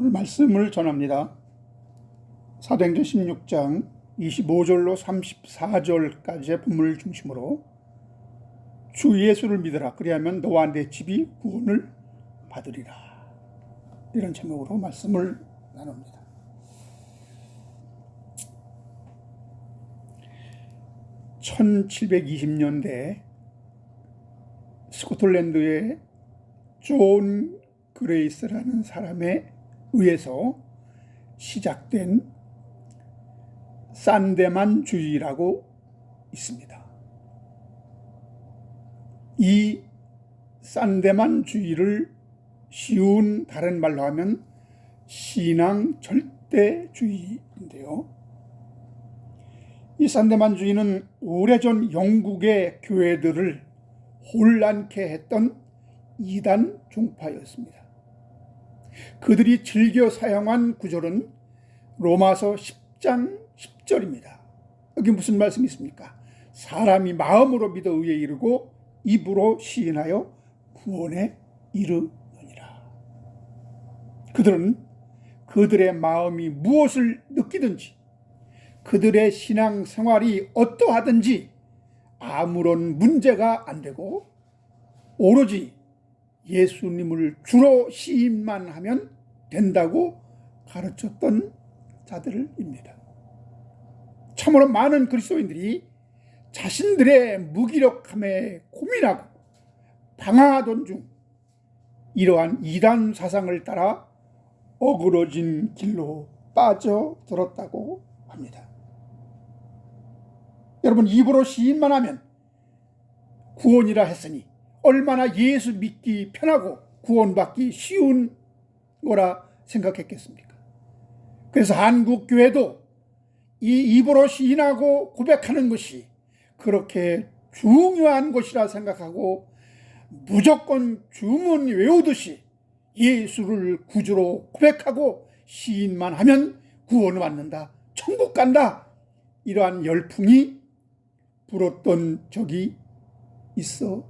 오늘 말씀을 전합니다. 사도행전 16장 25절로 34절까지의 본문을 중심으로 주 예수를 믿으라, 그리하면 너와 내 집이 구원을 받으리라, 이런 제목으로 말씀을 나눕니다. (1720년대) 스코틀랜드의 존 그레이스라는 사람에 의해서 시작된 산데만주의라고 있습니다. 이 산데만주의를 쉬운 다른 말로 하면 신앙 절대주의인데요. 이 산데만주의는 오래전 영국의 교회들을 혼란케 했던 이단 종파였습니다. 그들이 즐겨 사용한 구절은 로마서 10장 10절입니다. 여기 무슨 말씀이 있습니까? 사람이 마음으로 믿어 의에 이르고 입으로 시인하여 구원에 이르느니라. 그들은 그들의 마음이 무엇을 느끼든지, 그들의 신앙 생활이 어떠하든지 아무런 문제가 안 되고 오로지 예수님을 주로 시인만 하면 된다고 가르쳤던 자들입니다. 참으로 많은 그리스도인들이 자신들의 무기력함에 고민하고 방황하던 중 이러한 이단 사상을 따라 어그러진 길로 빠져들었다고 합니다. 여러분, 입으로 시인만 하면 구원이라 했으니 얼마나 예수 믿기 편하고 구원받기 쉬운 거라 생각했겠습니까? 그래서 한국 교회도 이 입으로 시인하고 고백하는 것이 그렇게 중요한 것이라 생각하고 무조건 주문 외우듯이 예수를 구주로 고백하고 시인만 하면 구원을 받는다, 천국 간다, 이러한 열풍이 불었던 적이 있었던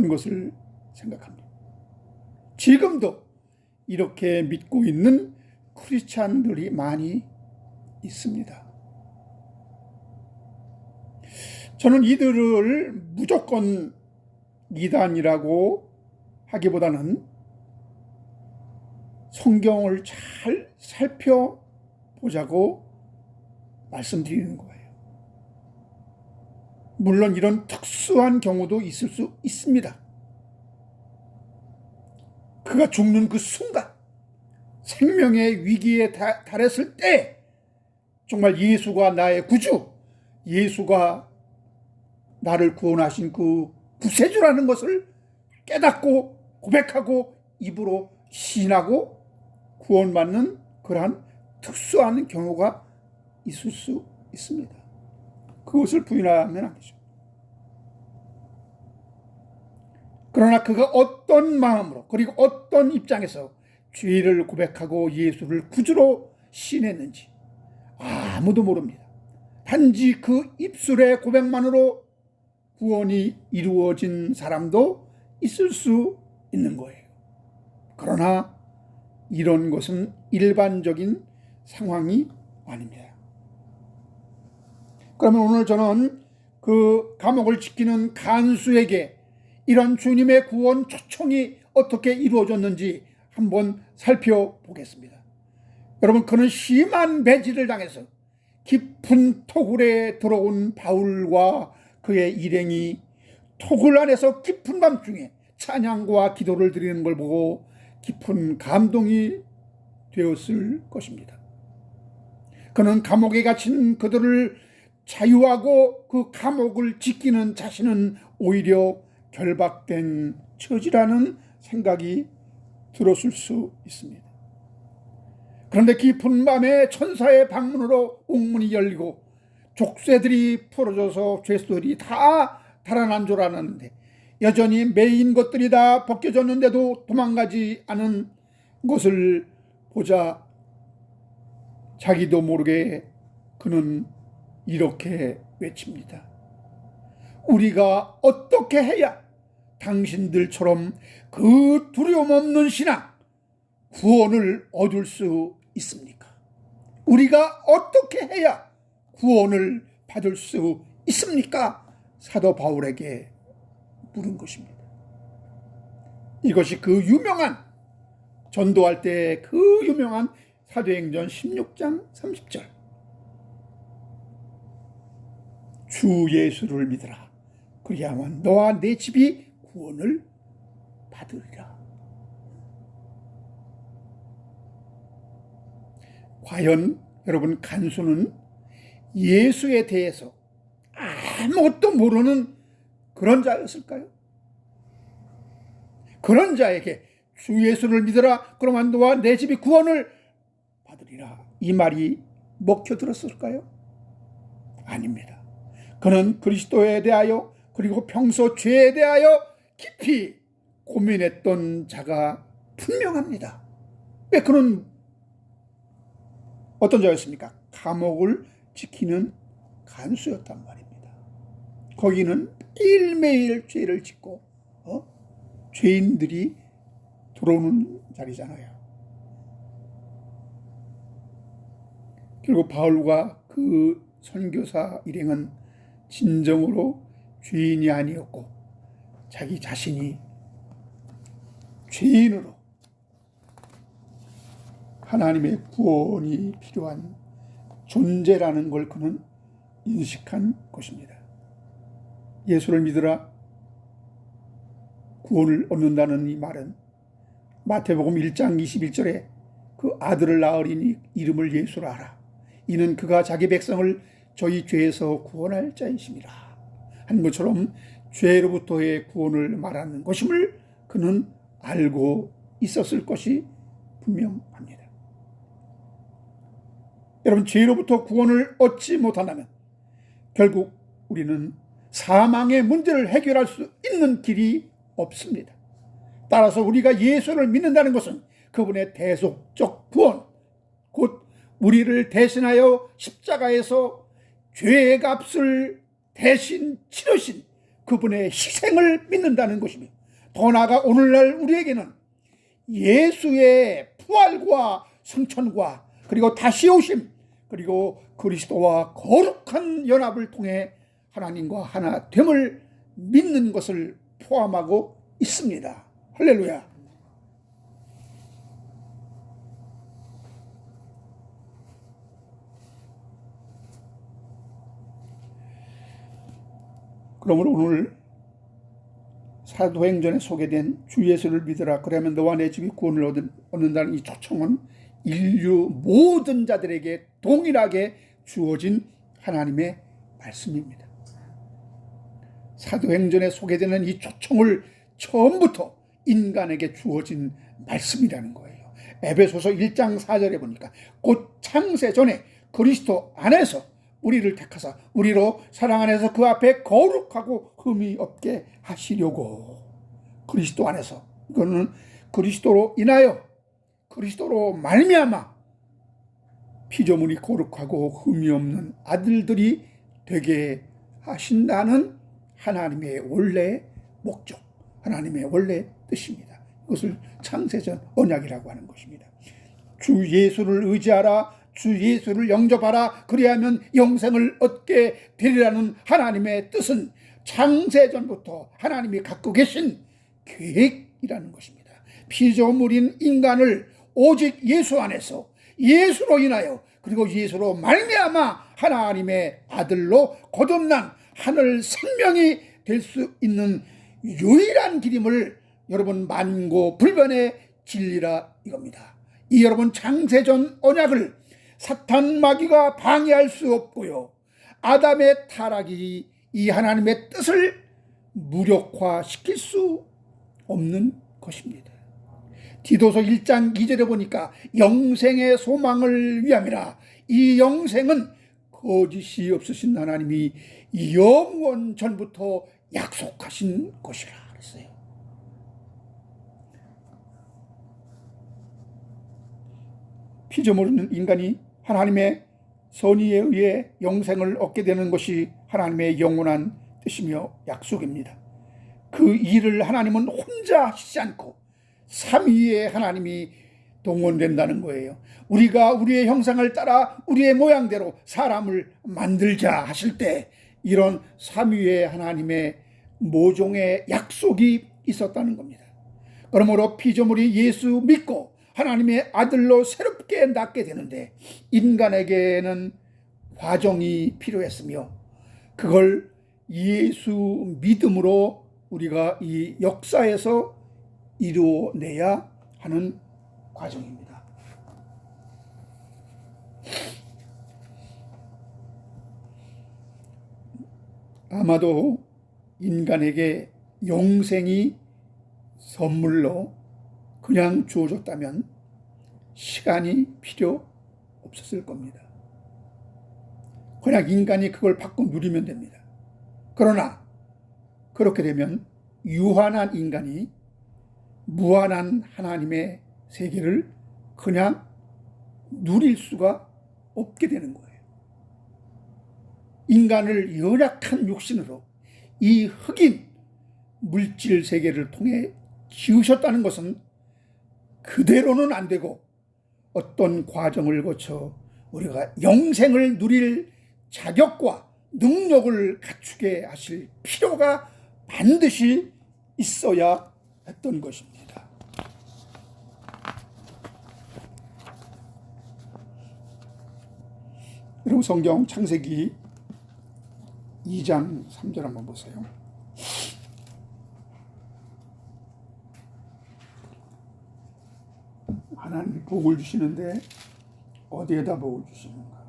것을 생각합니다. 지금도 이렇게 믿고 있는 크리스찬들이 많이 있습니다. 저는 이들을 무조건 이단이라고 하기보다는 성경을 잘 살펴보자고 말씀드리는 거예요. 물론 이런 특수한 경우도 있을 수 있습니다. 그가 죽는 그 순간, 생명의 위기에 달했을 때 정말 예수가 나의 구주, 예수가 나를 구원하신 그 구세주라는 것을 깨닫고 고백하고 입으로 시인하고 구원받는 그러한 특수한 경우가 있을 수 있습니다. 그것을 부인하면 안 되죠. 그러나 그가 어떤 마음으로 그리고 어떤 입장에서 죄를 고백하고 예수를 구주로 시인했는지 아무도 모릅니다. 단지 그 입술의 고백만으로 구원이 이루어진 사람도 있을 수 있는 거예요. 그러나 이런 것은 일반적인 상황이 아닙니다. 그러면 오늘 저는 그 감옥을 지키는 간수에게 이런 주님의 구원 초청이 어떻게 이루어졌는지 한번 살펴보겠습니다. 여러분, 그는 심한 배지를 당해서 깊은 토굴에 들어온 바울과 그의 일행이 토굴 안에서 깊은 밤중에 찬양과 기도를 드리는 걸 보고 깊은 감동이 되었을 것입니다. 그는 감옥에 갇힌 그들을 자유하고 그 감옥을 지키는 자신은 오히려 결박된 처지라는 생각이 들었을 수 있습니다. 그런데 깊은 밤에 천사의 방문으로 옥문이 열리고 족쇄들이 풀어져서 죄수들이 다 달아난 줄 알았는데 여전히 매인 것들이 다 벗겨졌는데도 도망가지 않은 것을 보자 자기도 모르게 그는 이렇게 외칩니다. 우리가 어떻게 해야 당신들처럼 그 두려움 없는 신앙, 구원을 얻을 수 있습니까? 우리가 어떻게 해야 구원을 받을 수 있습니까? 사도 바울에게 물은 것입니다. 이것이 그 유명한, 전도할 때 그 유명한 사도행전 16장 30절, 주 예수를 믿으라. 그리하면 너와 내 집이 구원을 받으리라. 과연 여러분, 간수는 예수에 대해서 아무것도 모르는 그런 자였을까요? 그런 자에게 주 예수를 믿으라, 그러면 너와 내 집이 구원을 받으리라, 이 말이 먹혀들었을까요? 아닙니다. 그는 그리스도에 대하여 그리고 평소 죄에 대하여 깊이 고민했던 자가 분명합니다. 왜? 그는 어떤 자였습니까? 감옥을 지키는 간수였단 말입니다. 거기는 일매일 죄를 짓고 죄인들이 들어오는 자리잖아요. 결국 바울과 그 선교사 일행은 진정으로 죄인이 아니었고 자기 자신이 죄인으로 하나님의 구원이 필요한 존재라는 걸 그는 인식한 것입니다. 예수를 믿으라, 구원을 얻는다는 이 말은 마태복음 1장 21절에 그 아들을 낳으리니 이름을 예수라 하라. 이는 그가 자기 백성을 저희 죄에서 구원할 자이심이라 한 것처럼 죄로부터의 구원을 말하는 것임을 그는 알고 있었을 것이 분명합니다. 여러분, 죄로부터 구원을 얻지 못한다면 결국 우리는 사망의 문제를 해결할 수 있는 길이 없습니다. 따라서 우리가 예수를 믿는다는 것은 그분의 대속적 구원, 곧 우리를 대신하여 십자가에서 죄의 값을 대신 치르신 그분의 희생을 믿는다는 것입니다. 더 나아가 오늘날 우리에게는 예수의 부활과 성천과 그리고 다시 오심, 그리고 그리스도와 거룩한 연합을 통해 하나님과 하나 됨을 믿는 것을 포함하고 있습니다. 할렐루야. 그러므로 오늘 사도행전에 소개된 주 예수를 믿으라, 그러면 너와 내 집이 구원을 얻는다는 이 초청은 인류 모든 자들에게 동일하게 주어진 하나님의 말씀입니다. 사도행전에 소개되는 이 초청을 처음부터 인간에게 주어진 말씀이라는 거예요. 에베소서 1장 4절에 보니까 곧 창세 전에 그리스도 안에서 우리를 택하사 우리로 사랑 안에서 그 앞에 거룩하고 흠이 없게 하시려고. 그리스도 안에서, 이거는 그리스도로 인하여, 그리스도로 말미암아 피조물이 거룩하고 흠이 없는 아들들이 되게 하신다는 하나님의 원래 목적, 하나님의 원래 뜻입니다. 이것을 창세전 언약이라고 하는 것입니다. 주 예수를 의지하라, 주 예수를 영접하라, 그리하면 영생을 얻게 되리라는 하나님의 뜻은 창세전부터 하나님이 갖고 계신 계획이라는 것입니다. 피조물인 인간을 오직 예수 안에서, 예수로 인하여, 그리고 예수로 말미암아 하나님의 아들로 거듭난 하늘 생명이 될 수 있는 유일한 길임을 여러분 만고불변의 진리라 이겁니다. 이 여러분 창세전 언약을 사탄 마귀가 방해할 수 없고요, 아담의 타락이 이 하나님의 뜻을 무력화시킬 수 없는 것입니다. 디도서 1장 2절에 보니까 영생의 소망을 위함이라. 이 영생은 거짓이 없으신 하나님이 영원 전부터 약속하신 것이라 그랬어요. 피조물은 인간이 하나님의 선의에 의해 영생을 얻게 되는 것이 하나님의 영원한 뜻이며 약속입니다. 그 일을 하나님은 혼자 하시지 않고 삼위의 하나님이 동원된다는 거예요. 우리가 우리의 형상을 따라 우리의 모양대로 사람을 만들자 하실 때 이런 삼위의 하나님의 모종의 약속이 있었다는 겁니다. 그러므로 피조물이 예수 믿고 하나님의 아들로 새롭게 낳게 되는데 인간에게는 과정이 필요했으며 그걸 예수 믿음으로 우리가 이 역사에서 이루어내야 하는 과정입니다. 아마도 인간에게 영생이 선물로 그냥 주어졌다면 시간이 필요 없었을 겁니다. 그냥 인간이 그걸 받고 누리면 됩니다. 그러나 그렇게 되면 유한한 인간이 무한한 하나님의 세계를 그냥 누릴 수가 없게 되는 거예요. 인간을 연약한 육신으로 이 흑인 물질 세계를 통해 지으셨다는 것은 그대로는 안 되고 어떤 과정을 거쳐 우리가 영생을 누릴 자격과 능력을 갖추게 하실 필요가 반드시 있어야 했던 것입니다. 여러분 성경 창세기 2장 3절 한번 보세요. 하나님이 복을 주시는데 어디에다 복을 주시는가?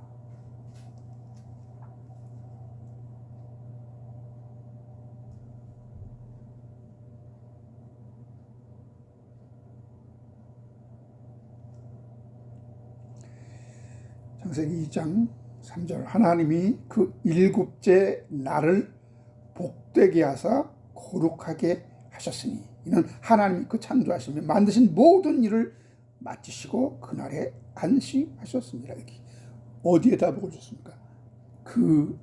창세기 2장 3절 하나님이 그 일곱째 날을 복되게 하사 거룩하게 하셨으니 이는 하나님이 그 창조하시며 만드신 모든 일을 마치시고 그날에 안식하셨습니다. 여기 어디에다 복을 줬습니까? 그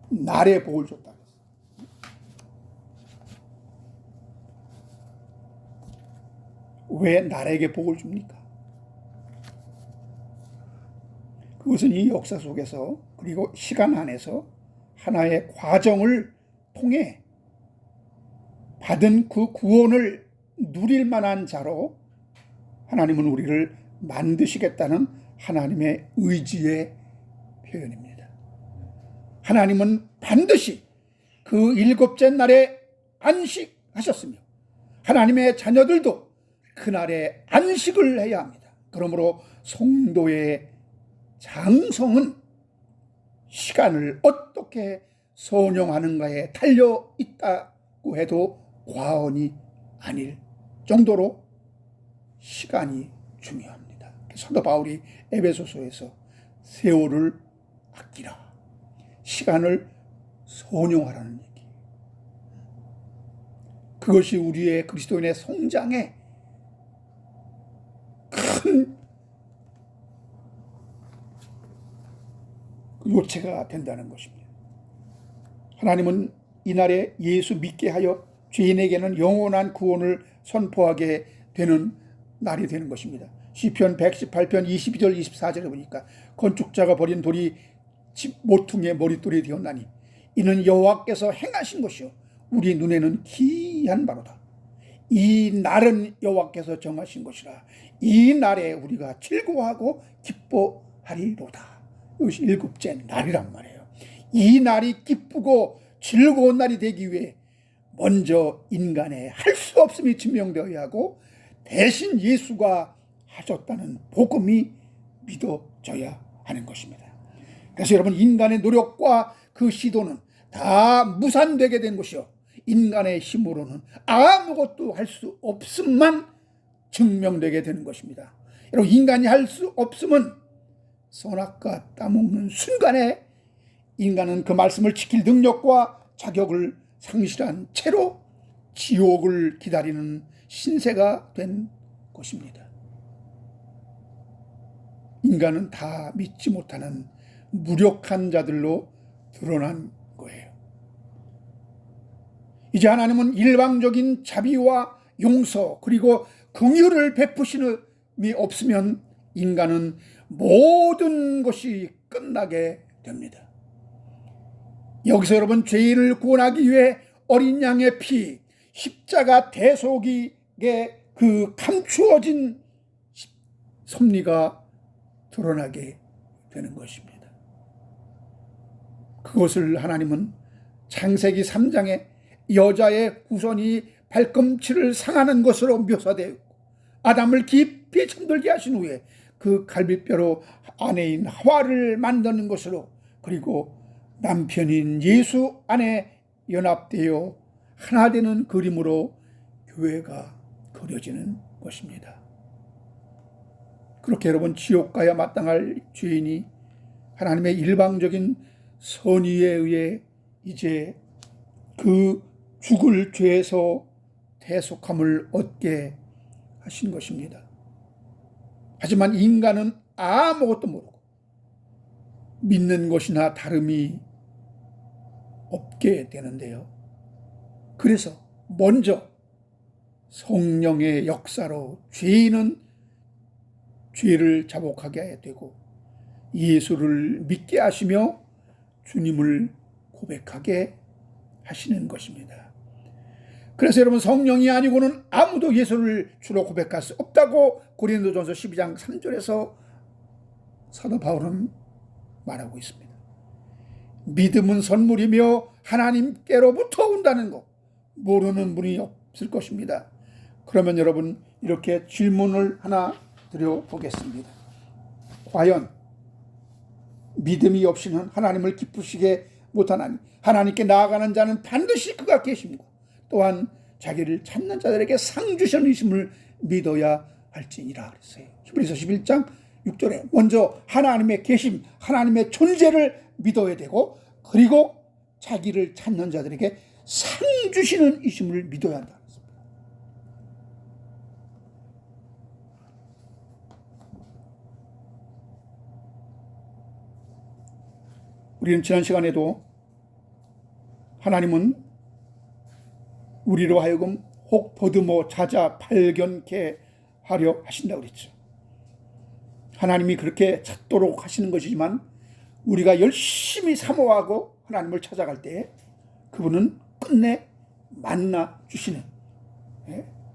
날에 복을 줬다. 왜 날에게 복을 줍니까? 그것은 이 역사 속에서 그리고 시간 안에서 하나의 과정을 통해 받은 그 구원을 누릴 만한 자로 하나님은 우리를 만드시겠다는 하나님의 의지의 표현입니다. 하나님은 반드시 그 일곱째 날에 안식하셨으며 하나님의 자녀들도 그날에 안식을 해야 합니다. 그러므로 성도의 장성은 시간을 어떻게 선용하는가에 달려 있다고 해도 과언이 아닐 정도로 시간이 중요합니다. 사도 바울이 에베소서에서 세월을 아끼라, 시간을 선용하라는 얘기. 그것이 우리의 그리스도인의 성장에 큰 요체가 된다는 것입니다. 하나님은 이날에 예수 믿게 하여 죄인에게는 영원한 구원을 선포하게 되는 날이 되는 것입니다. 시편 118편 22절 24절에 보니까 건축자가 버린 돌이 집 모퉁이의 머릿돌이 되었나니 이는 여호와께서 행하신 것이요 우리 눈에는 기이한 바로다. 이 날은 여호와께서 정하신 것이라 이 날에 우리가 즐거워하고 기뻐하리로다. 이것이 일곱째 날이란 말이에요. 이 날이 기쁘고 즐거운 날이 되기 위해 먼저 인간의 할 수 없음이 증명되어야 하고 대신 예수가 하셨다는 복음이 믿어져야 하는 것입니다. 그래서 여러분 인간의 노력과 그 시도는 다 무산되게 된 것이요 인간의 힘으로는 아무것도 할 수 없음만 증명되게 되는 것입니다. 여러분 인간이 할 수 없음은 선악과 따먹는 순간에 인간은 그 말씀을 지킬 능력과 자격을 상실한 채로 지옥을 기다리는 신세가 된 것입니다. 인간은 다 믿지 못하는 무력한 자들로 드러난 거예요. 이제 하나님은 일방적인 자비와 용서 그리고 긍휼을 베푸심이 없으면 인간은 모든 것이 끝나게 됩니다. 여기서 여러분, 죄인을 구원하기 위해 어린 양의 피, 십자가 대속의 그 감추어진 섭리가 드러나게 되는 것입니다. 그것을 하나님은 창세기 3장에 여자의 후손이 발꿈치를 상하는 것으로 묘사되어 아담을 깊이 잠들게 하신 후에 그 갈비뼈로 아내인 하와를 만드는 것으로, 그리고 남편인 예수 안에 연합되어 하나 되는 그림으로 교회가 그려지는 것입니다. 그렇게 여러분, 지옥 가야 마땅할 죄인이 하나님의 일방적인 선의에 의해 이제 그 죽을 죄에서 대속함을 얻게 하신 것입니다. 하지만 인간은 아무것도 모르고 믿는 것이나 다름이 없게 되는데요. 그래서 먼저 성령의 역사로 죄인은 죄를 자복하게 되고 예수를 믿게 하시며 주님을 고백하게 하시는 것입니다. 그래서 여러분, 성령이 아니고는 아무도 예수를 주로 고백할 수 없다고 고린도전서 12장 3절에서 사도 바울은 말하고 있습니다. 믿음은 선물이며 하나님께로부터 온다는 것 모르는 분이 없을 것입니다. 그러면 여러분, 이렇게 질문을 하나 드려보겠습니다. 과연 믿음이 없이는 하나님을 기쁘시게 못하나니 하나님께 나아가는 자는 반드시 그가 계심이고 또한 자기를 찾는 자들에게 상 주시는 믿어야 할지니라 그랬어요. 히브리서 11장 6절에 먼저 하나님의 계심, 하나님의 존재를 믿어야 되고, 그리고 자기를 찾는 자들에게 상 주시는 이심을 믿어야 한다. 우리는 지난 시간에도 하나님은 우리로 하여금 혹 보듬어 찾아 발견케 하려 하신다고 그랬죠. 하나님이 그렇게 찾도록 하시는 것이지만 우리가 열심히 사모하고 하나님을 찾아갈 때 그분은 끝내 만나 주시는,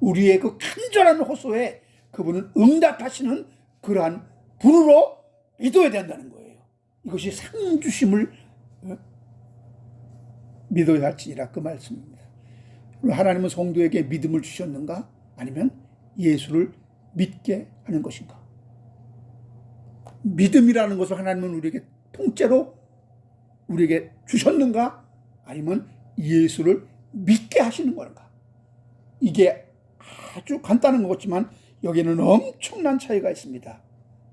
우리의 그 간절한 호소에 그분은 응답하시는 그러한 분으로 믿어야 된다는 거예요. 이것이 상주심을 믿어야 할지니라, 그 말씀입니다. 하나님은 성도에게 믿음을 주셨는가? 아니면 예수를 믿게 하는 것인가? 믿음이라는 것을 하나님은 우리에게 통째로 우리에게 주셨는가? 아니면 예수를 믿게 하시는 건가? 이게 아주 간단한 것 같지만 여기에는 엄청난 차이가 있습니다.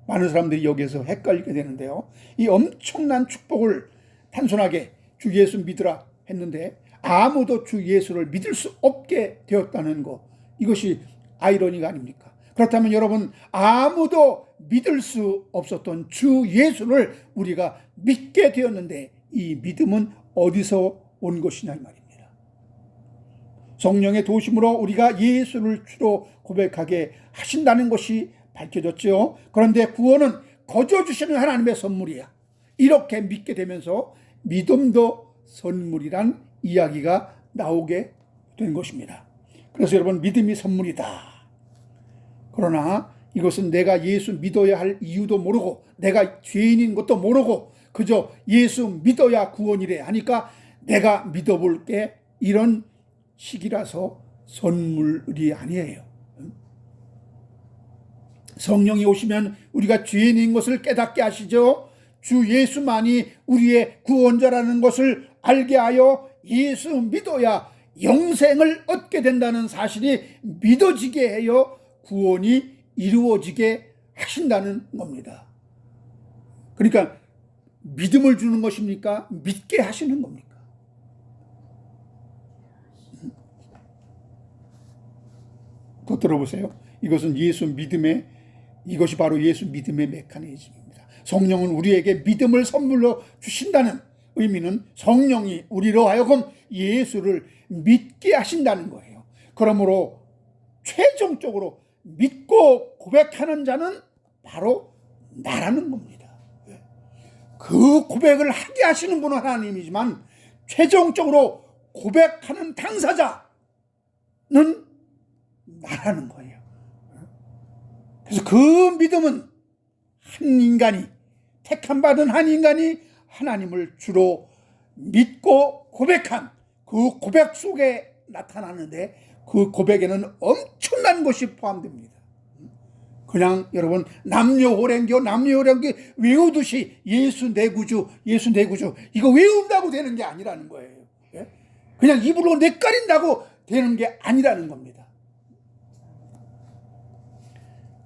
많은 사람들이 여기에서 헷갈리게 되는데요. 이 엄청난 축복을 단순하게 주 예수 믿으라 했는데 아무도 주 예수를 믿을 수 없게 되었다는 것, 이것이 아이러니가 아닙니까? 그렇다면 여러분, 아무도 믿을 수 없었던 주 예수를 우리가 믿게 되었는데 이 믿음은 어디서 온 것이냐 이 말입니다. 성령의 도심으로 우리가 예수를 주로 고백하게 하신다는 것이 밝혀졌죠. 그런데 구원은 거저 주시는 하나님의 선물이야. 이렇게 믿게 되면서 믿음도 선물이란 이야기가 나오게 된 것입니다. 그래서 여러분, 믿음이 선물이다. 그러나 이것은 내가 예수 믿어야 할 이유도 모르고 내가 죄인인 것도 모르고 그저 예수 믿어야 구원이래 하니까 내가 믿어볼게, 이런 식이라서 선물이 아니에요. 성령이 오시면 우리가 죄인인 것을 깨닫게 하시죠. 주 예수만이 우리의 구원자라는 것을 알게 하여 예수 믿어야 영생을 얻게 된다는 사실이 믿어지게 해요 구원이 이루어지게 하신다는 겁니다. 그러니까 믿음을 주는 것입니까? 믿게 하시는 겁니까? 더 들어보세요. 이것이 바로 예수 믿음의 메커니즘입니다. 성령은 우리에게 믿음을 선물로 주신다는 의미는 성령이 우리로 하여금 예수를 믿게 하신다는 거예요. 그러므로 최종적으로 믿고 고백하는 자는 바로 나라는 겁니다. 그 고백을 하게 하시는 분은 하나님이지만 최종적으로 고백하는 당사자는 나라는 거예요. 그래서 그 믿음은 한 인간이, 택함받은 한 인간이 하나님을 주로 믿고 고백한 그 고백 속에 나타나는데, 그 고백에는 엄청난 것이 포함됩니다. 그냥 여러분 남녀호랭교 외우듯이 예수 내 구주 이거 외운다고 되는 게 아니라는 거예요. 그냥 입으로 내까린다고 되는 게 아니라는 겁니다.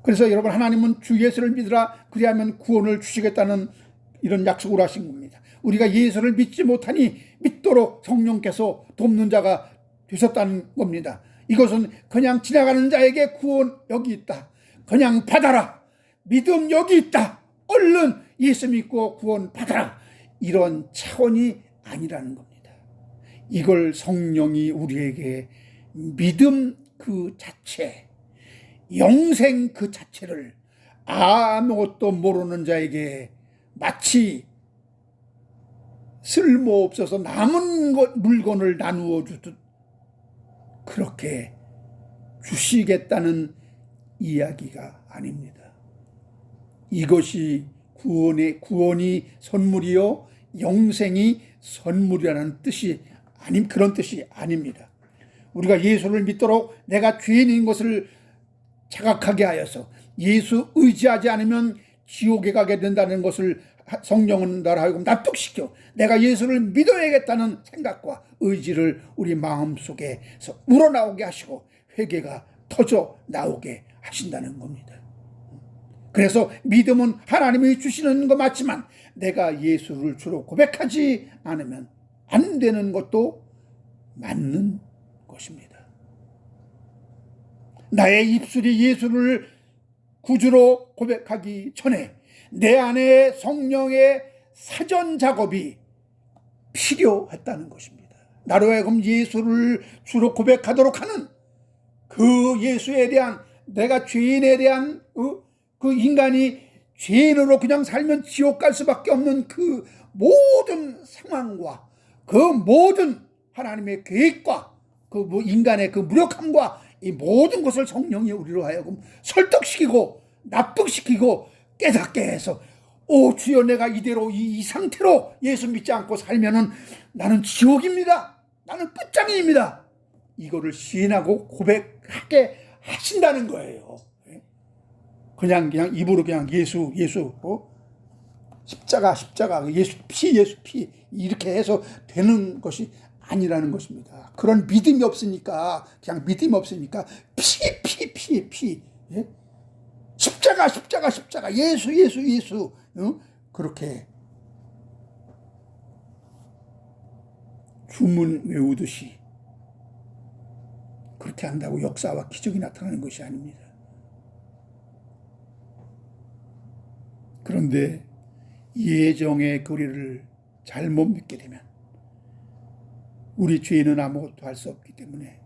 그래서 여러분, 하나님은 주 예수를 믿으라 그리하면 구원을 주시겠다는 이런 약속을 하신 겁니다. 우리가 예수를 믿지 못하니 믿도록 성령께서 돕는 자가 되셨다는 겁니다. 이것은 그냥 지나가는 자에게 구원 여기 있다, 그냥 받아라, 믿음 여기 있다, 얼른 예수 믿고 구원 받아라, 이런 차원이 아니라는 겁니다. 이걸 성령이 우리에게 믿음 그 자체, 영생 그 자체를 아무것도 모르는 자에게 마치 쓸모없어서 남은 물건을 나누어 주듯 그렇게 주시겠다는 이야기가 아닙니다. 이것이 구원이 선물이요 영생이 선물이라는 뜻이 그런 뜻이 아닙니다. 우리가 예수를 믿도록 내가 죄인인 것을 자각하게 하여서 예수 의지하지 않으면 지옥에 가게 된다는 것을 성령은 나를 하여금 납득시켜 내가 예수를 믿어야겠다는 생각과 의지를 우리 마음속에서 우러나오게 하시고 회개가 터져 나오게 하신다는 겁니다. 그래서 믿음은 하나님이 주시는 거 맞지만 내가 예수를 주로 고백하지 않으면 안 되는 것도 맞는 것입니다. 나의 입술이 예수를 구주로 고백하기 전에 내 안에 성령의 사전 작업이 필요했다는 것입니다. 나로 하여금 예수를 주로 고백하도록 하는 그 예수에 대한, 내가 죄인에 대한 그 인간이 죄인으로 그냥 살면 지옥 갈 수밖에 없는 그 모든 상황과 그 모든 하나님의 계획과 그 인간의 그 무력함과 이 모든 것을 성령이 우리로 하여금 설득시키고 납득시키고 깨닫게 해서 주여, 내가 이대로 이 상태로 예수 믿지 않고 살면은 나는 지옥입니다, 나는 끝장입니다, 이거를 시인하고 고백하게 하신다는 거예요. 그냥 입으로 그냥 예수 십자가 예수 피 이렇게 해서 되는 것이 아니라는 것입니다. 그런 믿음이 없으니까, 그냥 믿음이 없으니까 피 십자가 예수 그렇게 주문 외우듯이 그렇게 한다고 역사와 기적이 나타나는 것이 아닙니다. 그런데 예정의 교리를 잘못 믿게 되면 우리 죄인은 아무것도 할 수 없기 때문에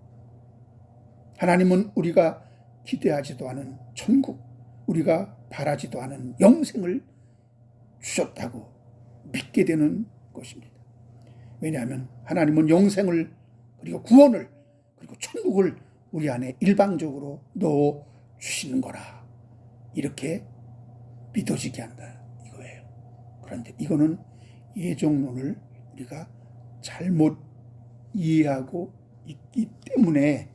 하나님은 우리가 기대하지도 않은 천국, 우리가 바라지도 않은 영생을 주셨다고 믿게 되는 것입니다. 왜냐하면 하나님은 영생을, 그리고 구원을, 그리고 천국을 우리 안에 일방적으로 넣어 주시는 거라, 이렇게 믿어지게 한다 이거예요. 그런데 이거는 예정론을 우리가 잘못 이해하고 있기 때문에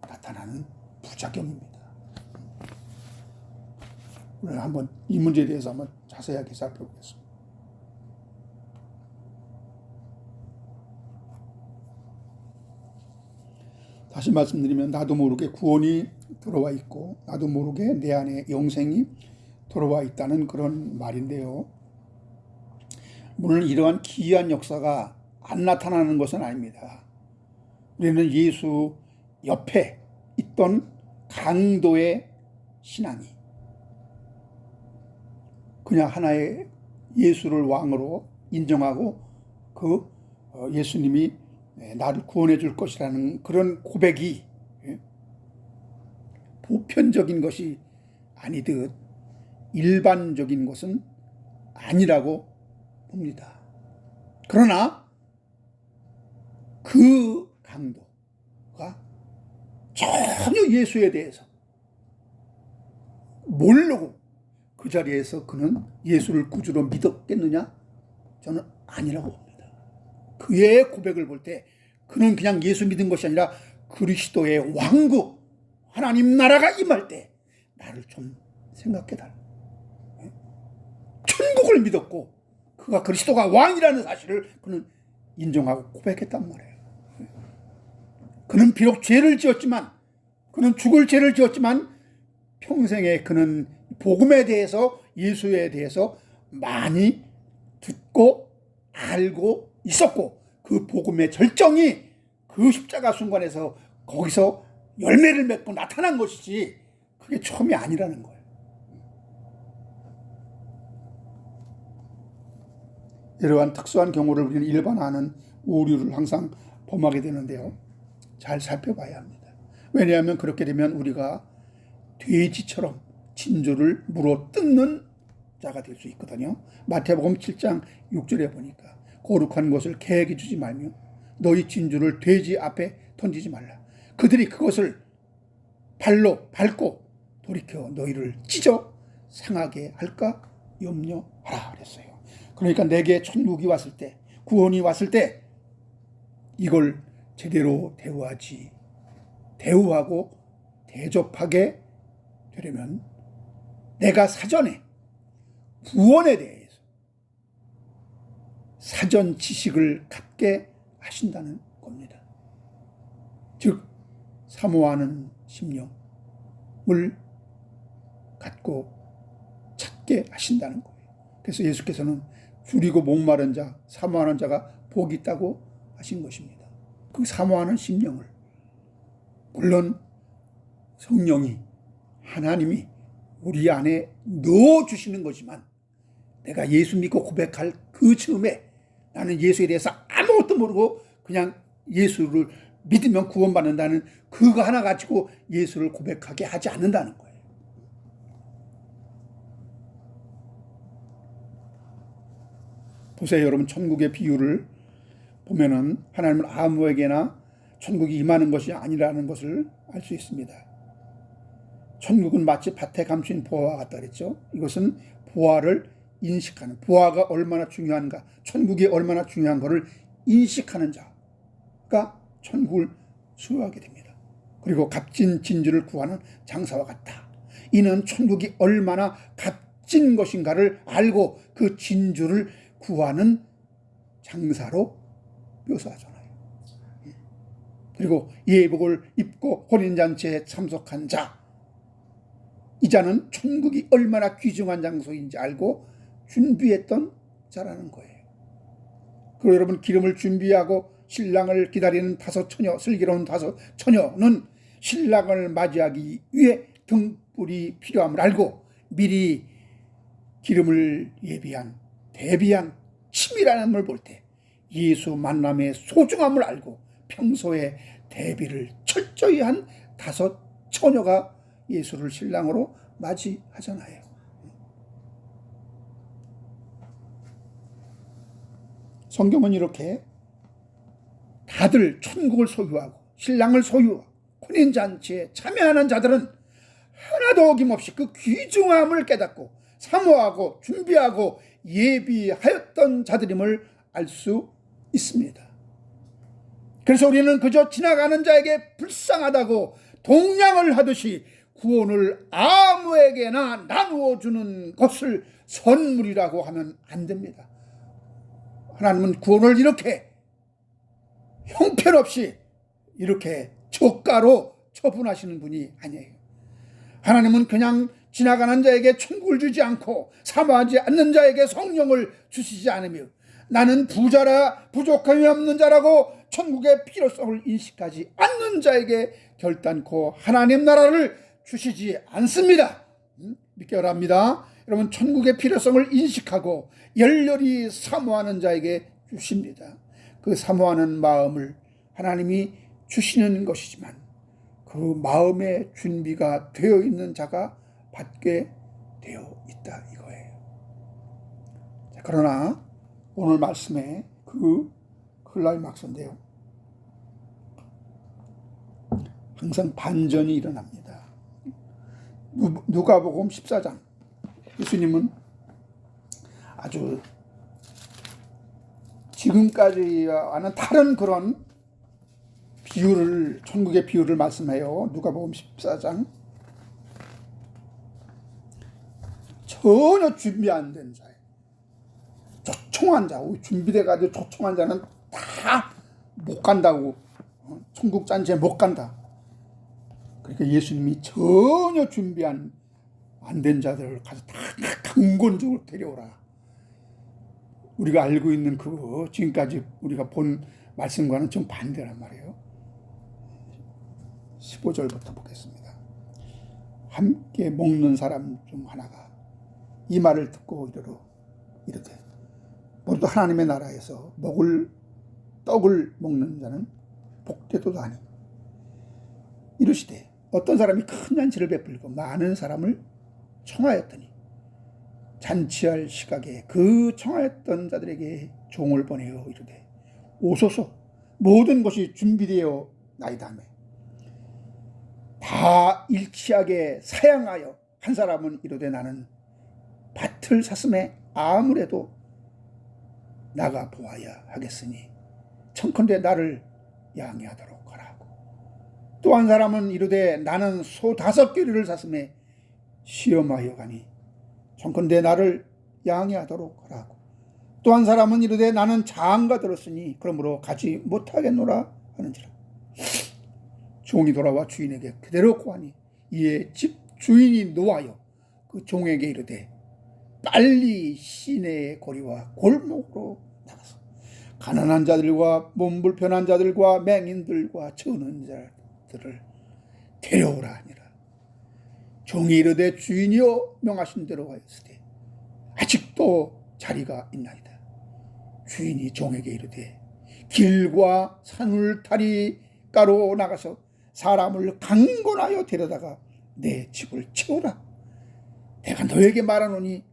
나타나는 부작용입니다. 오늘 한번 이 문제에 대해서 한번 자세하게 살펴보겠습니다. 다시 말씀드리면, 나도 모르게 구원이 들어와 있고 나도 모르게 내 안에 영생이 들어와 있다는 그런 말인데요. 물론 이러한 기이한 역사가 안 나타나는 것은 아닙니다. 우리는 예수 옆에 있던 강도의 신앙이 그냥 하나의 예수를 왕으로 인정하고 그 예수님이 나를 구원해 줄 것이라는 그런 고백이 보편적인 것이 아니듯 일반적인 것은 아니라고 봅니다. 그러나 그 강도가 전혀 예수에 대해서 모르고 그 자리에서 그는 예수를 구주로 믿었겠느냐? 저는 아니라고 봅니다. 그의 고백을 볼 때 그는 그냥 예수 믿은 것이 아니라 그리스도의 왕국, 하나님 나라가 임할 때 나를 좀 생각해달라. 천국을 믿었고 그가 그리스도가 왕이라는 사실을 그는 인정하고 고백했단 말이에요. 그는 비록 죄를 지었지만, 그는 죽을 죄를 지었지만 평생에 그는 복음에 대해서, 예수에 대해서 많이 듣고 알고 있었고, 그 복음의 절정이 그 십자가 순간에서 거기서 열매를 맺고 나타난 것이지 그게 처음이 아니라는 거예요. 이러한 특수한 경우를 우리는 일반화하는 오류를 항상 범하게 되는데요. 잘 살펴봐야 합니다. 왜냐하면 그렇게 되면 우리가 돼지처럼 진주를 물어 뜯는 자가 될 수 있거든요. 마태복음 7장 6절에 보니까 거룩한 것을 개에게 주지 말며 너희 진주를 돼지 앞에 던지지 말라. 그들이 그것을 발로 밟고 돌이켜 너희를 찢어 상하게 할까 염려하라 그랬어요. 그러니까 내게 천국이 왔을 때, 구원이 왔을 때 이걸 제대로 대우하고 대접하게 되려면 내가 사전에 구원에 대해서 사전 지식을 갖게 하신다는 겁니다. 즉 사모하는 심령을 갖고 찾게 하신다는 거예요. 그래서 예수께서는 줄이고 목마른 자, 사모하는 자가 복이 있다고 하신 것입니다. 그 사모하는 심령을, 물론 성령이, 하나님이 우리 안에 넣어주시는 거지만 내가 예수 믿고 고백할 그 즈음에 나는 예수에 대해서 아무것도 모르고 그냥 예수를 믿으면 구원받는다는 그거 하나 가지고 예수를 고백하게 하지 않는다는 거예요. 보세요, 여러분. 천국의 비유를 보면은 하나님은 아무에게나 천국이 임하는 것이 아니라는 것을 알 수 있습니다. 천국은 마치 밭에 감춘 보화와 같다 그랬죠. 이것은 보화를 인식하는, 보화가 얼마나 중요한가, 천국이 얼마나 중요한 것을 인식하는 자가 천국을 수여하게 됩니다. 그리고 값진 진주를 구하는 장사와 같다. 이는 천국이 얼마나 값진 것인가를 알고 그 진주를 구하는 장사로 묘사하잖아요. 그리고 예복을 입고 혼인잔치에 참석한 자, 이 자는 천국이 얼마나 귀중한 장소인지 알고 준비했던 자라는 거예요. 그리고 여러분, 기름을 준비하고 신랑을 기다리는 다섯 처녀, 슬기로운 다섯 처녀는 신랑을 맞이하기 위해 등불이 필요함을 알고 미리 기름을 대비한 치밀함을 볼 때 예수 만남의 소중함을 알고 평소에 대비를 철저히 한 다섯 처녀가 예수를 신랑으로 맞이하잖아요. 성경은 이렇게 다들 천국을 소유하고 신랑을 소유하고 혼인잔치에 참여하는 자들은 하나도 어김없이 그 귀중함을 깨닫고 사모하고 준비하고 예비하였던 자들임을 알 수 있습니다. 그래서 우리는 그저 지나가는 자에게 불쌍하다고 동냥을 하듯이 구원을 아무에게나 나누어 주는 것을 선물이라고 하면 안 됩니다. 하나님은 구원을 이렇게 형편없이 이렇게 저가로 처분하시는 분이 아니에요. 하나님은 그냥 지나가는 자에게 천국을 주지 않고 사모하지 않는 자에게 성령을 주시지 않으며 나는 부자라 부족함이 없는 자라고 천국의 필요성을 인식하지 않는 자에게 결단코 하나님 나라를 주시지 않습니다. 믿기 바랍니다. 여러분, 천국의 필요성을 인식하고 열렬히 사모하는 자에게 주십니다. 그 사모하는 마음을 하나님이 주시는 것이지만 그 마음의 준비가 되어 있는 자가 받게 되어 있다 이거예요. 그러나 오늘 말씀에 그 클라이막스인데요. 항상 반전이 일어납니다. 누가복음 14장 예수님은 아주 지금까지와는 다른 그런 비유를, 천국의 비유를 말씀해요. 누가복음 14장. 전혀 준비 안 된 자예요. 초청한 자, 준비돼가지고 초청한 자는 다 못 간다고, 천국 잔치에 못 간다. 그러니까 예수님이 전혀 준비 안 된 자들을 가서 다 강권적으로 데려오라. 우리가 알고 있는 그 지금까지 우리가 본 말씀과는 좀 반대란 말이에요. 15절부터 보겠습니다. 함께 먹는 사람 중 하나가 이 말을 듣고 이르되 모두 하나님의 나라에서 먹을 떡을 먹는 자는 복되도다니. 이르시되 어떤 사람이 큰 잔치를 베풀고 많은 사람을 청하였더니 잔치할 시각에 그 청하였던 자들에게 종을 보내어 이르되 오소서, 모든 것이 준비되어 나이다 하매 다 일치하게 사양하여 한 사람은 이르되 나는 밭을 샀음에 아무래도 나가 보아야 하겠으니 청컨대 나를 양해하도록 하라고. 또 한 사람은 이르되 나는 소 5개를 샀음에 시험하여 가니 청컨대 나를 양해하도록 하라고. 또 한 사람은 이르되 나는 장가 들었으니 그러므로 가지 못하겠노라 하는지라. 종이 돌아와 주인에게 그대로 고하니 이에 집 주인이 노하여 그 종에게 이르되 빨리 시내의 거리와 골목으로 나가서 가난한 자들과 몸 불편한 자들과 맹인들과 저는 자들을 데려오라 하니라. 종이 이르되 주인이여 명하신 대로 하였으되 아직도 자리가 있나이다. 주인이 종에게 이르되 길과 산울타리가로 나가서 사람을 강권하여 데려다가 내 집을 채우라. 내가 너에게 말하노니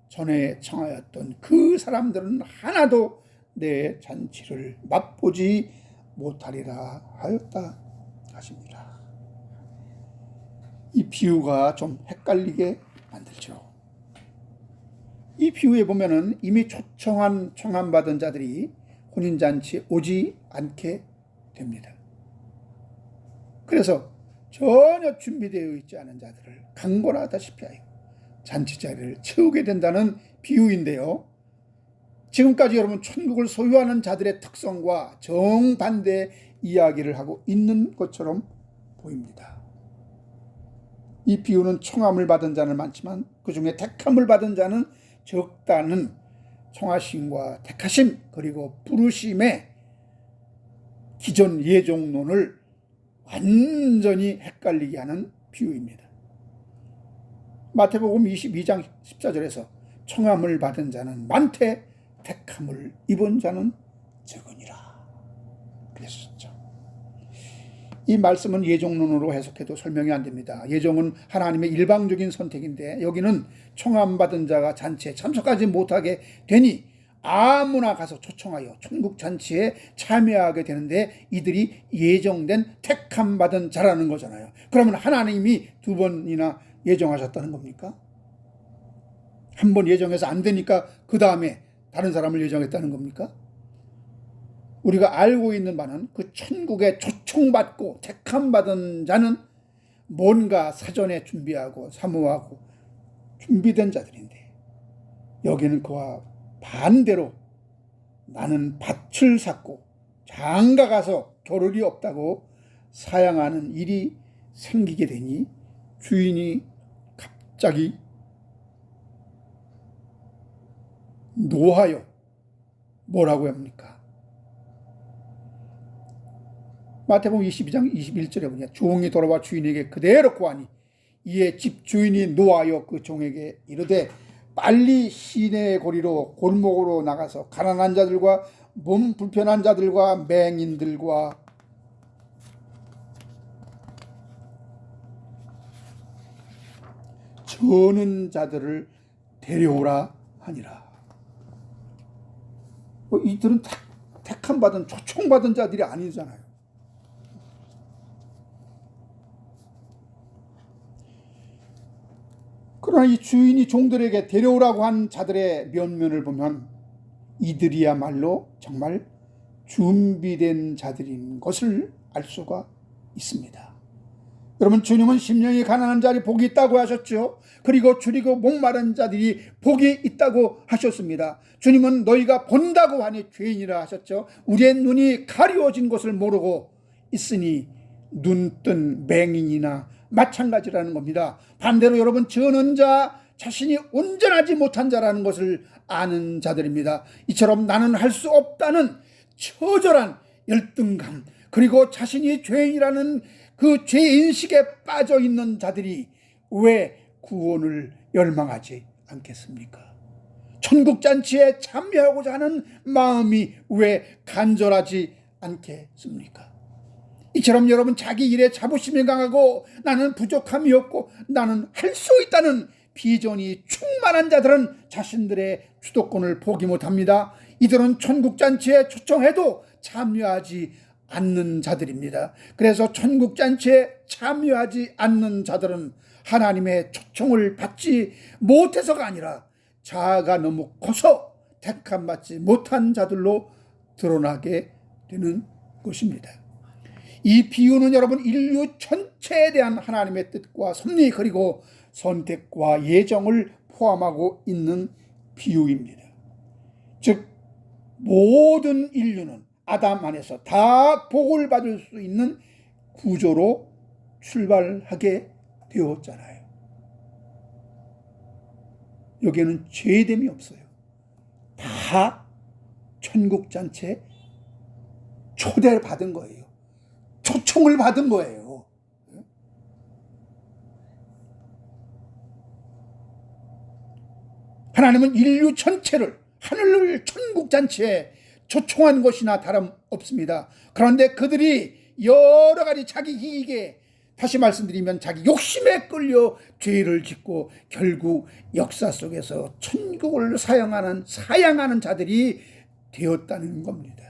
전에 청하였던 그 사람들은 하나도 내 잔치를 맛보지 못하리라 하였다 하십니다. 이 비유가 좀 헷갈리게 만들죠. 이 비유에 보면은 이미 청함받은 자들이 혼인잔치에 오지 않게 됩니다. 그래서 전혀 준비되어 있지 않은 자들을 강권하다시피 하여 잔치 자리를 채우게 된다는 비유인데요. 지금까지 여러분 천국을 소유하는 자들의 특성과 정반대 이야기를 하고 있는 것처럼 보입니다. 이 비유는 청함을 받은 자는 많지만 그 중에 택함을 받은 자는 적다는 청하심과 택하심 그리고 부르심의 기존 예종론을 완전히 헷갈리게 하는 비유입니다. 마태복음 22장 14절에서 청함을 받은 자는 많되 택함을 입은 자는 적으니라 그랬었죠. 이 말씀은 예종론으로 해석해도 설명이 안 됩니다. 예종은 하나님의 일방적인 선택인데 여기는 청함받은 자가 잔치에 참석하지 못하게 되니 아무나 가서 초청하여 천국 잔치에 참여하게 되는데 이들이 예정된 택함받은 자라는 거잖아요. 그러면 하나님이 2번이나 예정하셨다는 겁니까? 한 번 예정해서 안 되니까 그 다음에 다른 사람을 예정했다는 겁니까? 우리가 알고 있는 바는 그 천국에 초청받고 택함받은 자는 뭔가 사전에 준비하고 사모하고 준비된 자들인데 여기는 그와 반대로 나는 밭을 샀고 장가 가서 겨를이 없다고 사양하는 일이 생기게 되니 주인이 갑자기 노하여 뭐라고 합니까? 마태복음 22장 21절에 보니 종이 돌아와 주인에게 그대로 고하니 이에 집 주인이 노하여 그 종에게 이르되 빨리 시내의 거리로 골목으로 나가서 가난한 자들과 몸 불편한 자들과 맹인들과 저는 자들을 데려오라 하니라. 이들은 택함받은 초청받은 자들이 아니잖아요. 그러나 이 주인이 종들에게 데려오라고 한 자들의 면면을 보면 이들이야말로 정말 준비된 자들인 것을 알 수가 있습니다. 여러분, 주님은 심령이 가난한 자리 복이 있다고 하셨죠. 그리고 줄이고 목마른 자들이 복이 있다고 하셨습니다. 주님은 너희가 본다고 하니 죄인이라 하셨죠. 우리의 눈이 가려워진 것을 모르고 있으니 눈뜬 맹인이나 마찬가지라는 겁니다. 반대로 여러분, 저는 자, 자신이 온전하지 못한 자라는 것을 아는 자들입니다. 이처럼 나는 할 수 없다는 처절한 열등감, 그리고 자신이 죄인이라는 그 죄인식에 빠져 있는 자들이 왜 구원을 열망하지 않겠습니까? 천국잔치에 참여하고자 하는 마음이 왜 간절하지 않겠습니까? 이처럼 여러분, 자기 일에 자부심이 강하고 나는 부족함이 없고 나는 할 수 있다는 비전이 충만한 자들은 자신들의 주도권을 포기 못합니다. 이들은 천국잔치에 초청해도 참여하지 않는 자들입니다. 그래서 천국잔치에 참여하지 않는 자들은 하나님의 초청을 받지 못해서가 아니라 자아가 너무 커서 택함받지 못한 자들로 드러나게 되는 것입니다. 이 비유는 여러분, 인류 전체에 대한 하나님의 뜻과 섭리, 그리고 선택과 예정을 포함하고 있는 비유입니다. 즉, 모든 인류는 아담 안에서 다 복을 받을 수 있는 구조로 출발하게 되었잖아요. 여기에는 죄됨이 없어요. 다 천국잔치에 초대를 받은 거예요. 초청을 받은 거예요. 하나님은 인류 전체를 하늘을 천국잔치에 초청한 것이나 다름없습니다. 그런데 그들이 여러 가지 자기 이익에, 다시 말씀드리면 자기 욕심에 끌려 죄를 짓고 결국 역사 속에서 천국을 사양하는 자들이 되었다는 겁니다.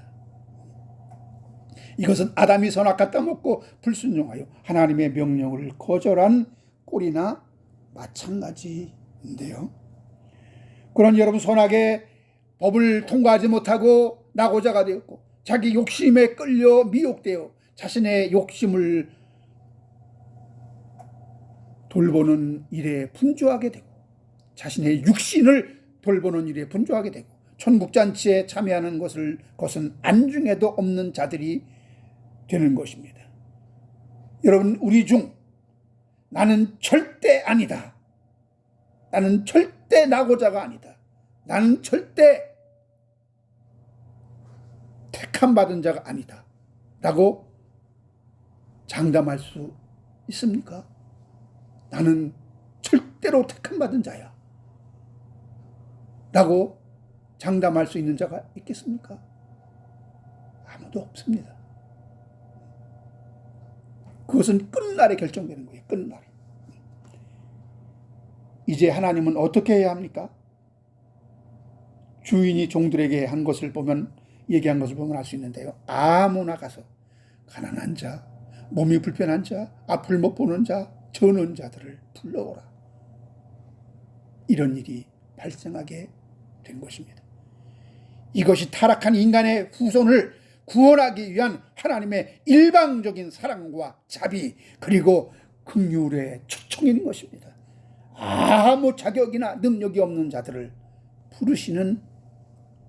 이것은 아담이 선악과 따먹고 불순종하여 하나님의 명령을 거절한 꼴이나 마찬가지인데요. 그런 여러분, 선악의 법을 통과하지 못하고 낙오자가 되었고 자기 욕심에 끌려 미혹되어 자신의 욕심을 돌보는 일에 분주하게 되고 자신의 육신을 돌보는 일에 분주하게 되고 천국잔치에 참여하는 것은 안중에도 없는 자들이 되는 것입니다. 여러분, 우리 중 나는 절대 아니다, 나는 절대 낙오자가 아니다, 나는 절대 택함받은 자가 아니다 라고 장담할 수 있습니까? 나는 절대로 택함받은 자야 라고 장담할 수 있는 자가 있겠습니까? 아무도 없습니다. 그것은 끝날에 결정되는 거예요. 끝날에. 이제 하나님은 어떻게 해야 합니까? 주인이 종들에게 한 것을 보면, 얘기한 것을 보면 알 수 있는데요. 아무나 가서 가난한 자, 몸이 불편한 자, 앞을 못 보는 자, 저는 자들을 불러오라. 이런 일이 발생하게 된 것입니다. 이것이 타락한 인간의 후손을 구원하기 위한 하나님의 일방적인 사랑과 자비, 그리고 긍휼의 초청인 것입니다. 아무 자격이나 능력이 없는 자들을 부르시는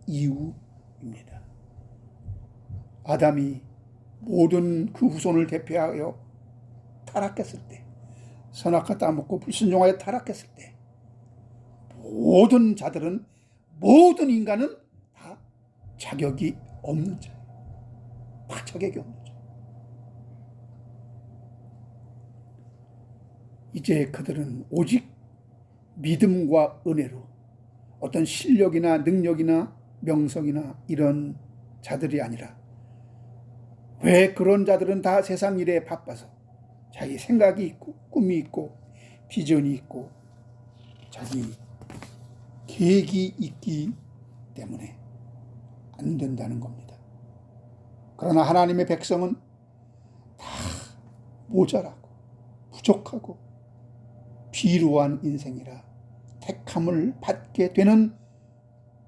이유입니다. 아담이 모든 그 후손을 대표하여 타락했을 때, 선악과 따먹고 불순종하여 타락했을 때, 모든 자들은, 모든 인간은 다 자격이 없는 자예요. 다 자격이 없는 자예요. 이제 그들은 오직 믿음과 은혜로, 어떤 실력이나 능력이나 명성이나 이런 자들이 아니라, 왜 그런 자들은 다 세상 일에 바빠서 자기 생각이 있고 꿈이 있고 비전이 있고 자기 계획이 있기 때문에 안 된다는 겁니다. 그러나 하나님의 백성은 다 모자라고 부족하고 비루한 인생이라 택함을 받게 되는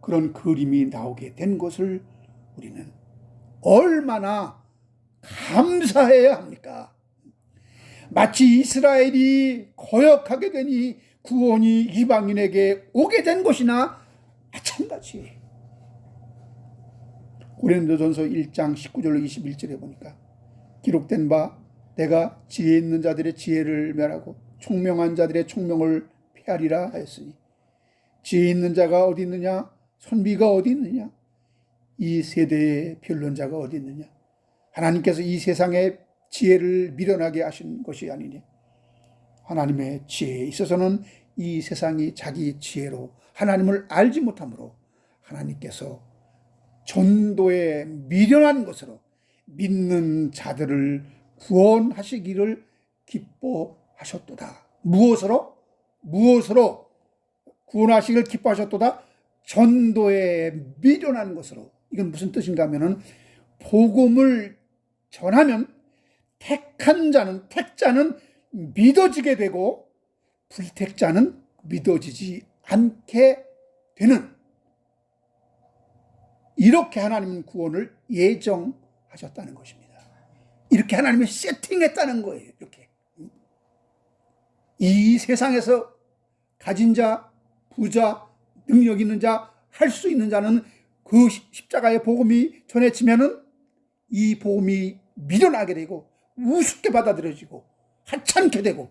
그런 그림이 나오게 된 것을 우리는 얼마나 감사해야 합니까? 마치 이스라엘이 거역하게 되니 구원이 이방인에게 오게 된 것이나 마찬가지예요. 고린도전서 1장 19절로 21절에 보니까 기록된 바 내가 지혜 있는 자들의 지혜를 멸하고 총명한 자들의 총명을 폐하리라 하였으니 지혜 있는 자가 어디 있느냐? 선비가 어디 있느냐? 이 세대의 변론자가 어디 있느냐? 하나님께서 이 세상의 지혜를 미련하게 하신 것이 아니니 하나님의 지혜에 있어서는 이 세상이 자기 지혜로 하나님을 알지 못하므로 하나님께서 전도에 미련한 것으로 믿는 자들을 구원하시기를 기뻐하셨도다. 무엇으로 구원하시기를 기뻐하셨도다? 전도에 미련한 것으로. 이건 무슨 뜻인가 하면은 복음을 전하면 택자는 믿어지게 되고 불택자는 믿어지지 않게 되는, 이렇게 하나님은 구원을 예정하셨다는 것입니다. 이렇게 하나님이 세팅했다는 거예요. 이렇게 이 세상에서 가진 자, 부자, 능력 있는 자, 할 수 있는 자는 그 십자가의 복음이 전해지면은 이 복음이 미련하게 되고 우습게 받아들여지고 하찮게 되고,